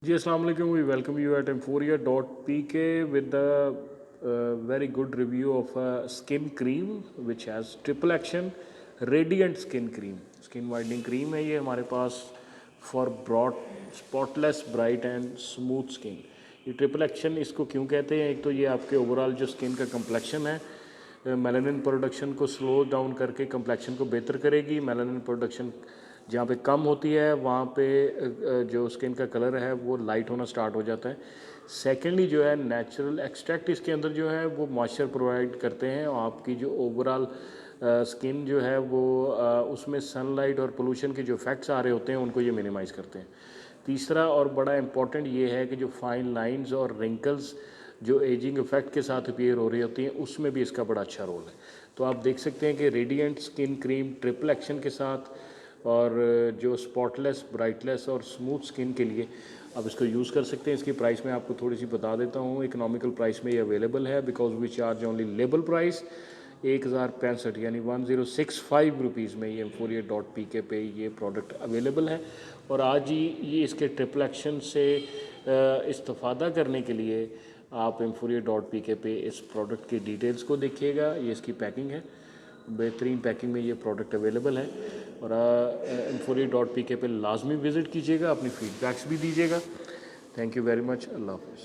जी अस्सलाम वालेकुम, we welcome you at Emforia.pk with the very good review of a skin cream which has triple action radiant skin cream. Skin whitening cream है ये हमारे पास for broad spotless bright and smooth skin. ये triple action इसको क्यों कहते हैं? एक तो ये आपके ओवरऑल जो स्किन का कम्प्लेक्शन है, मेलानिन प्रोडक्शन को स्लो डाउन करके कम्प्लेक्शन को बेहतर करेगी। मेलानिन प्रोडक्शन जहाँ पे कम होती है वहाँ पे जो स्किन का कलर है वो लाइट होना स्टार्ट हो जाता है। सेकेंडली जो है नेचुरल एक्सट्रैक्ट इसके अंदर जो है वो मॉइस्चर प्रोवाइड करते हैं और आपकी जो ओवरऑल स्किन जो है वो उसमें सनलाइट और पोल्यूशन के जो इफेक्ट्स आ रहे होते हैं उनको ये मिनिमाइज़ करते हैं। तीसरा और बड़ा इम्पॉर्टेंट ये है कि जो फाइन लाइंस और रिंकल्स जो एजिंग इफेक्ट के साथ अपीयर हो रही होती हैं उसमें भी इसका बड़ा अच्छा रोल है। तो आप देख सकते हैं कि radiant skin cream triple action के साथ और जो स्पॉटलेस ब्राइटलेस और स्मूथ स्किन के लिए आप इसको यूज़ कर सकते हैं। इसकी प्राइस मैं आपको थोड़ी सी बता देता हूँ। इकोनॉमिकल प्राइस में ये अवेलेबल है because we charge only label price 1065 यानी 1065 रुपीज़ में ये Emforia.pk पे ये प्रोडक्ट अवेलेबल है। और आज ही ये इसके ट्रिपल एक्शन से इस्तेफ़ादा करने के लिए आप Emforia.pk पे इस प्रोडक्ट की डिटेल्स को देखिएगा। ये इसकी पैकिंग है, बेहतरीन पैकिंग में ये प्रोडक्ट अवेलेबल है। और Emforia.pk पे लाजमी विज़िट कीजिएगा, अपनी फ़ीडबैक्स भी दीजिएगा। Thank you very much. अल्लाह हाफ़िज़।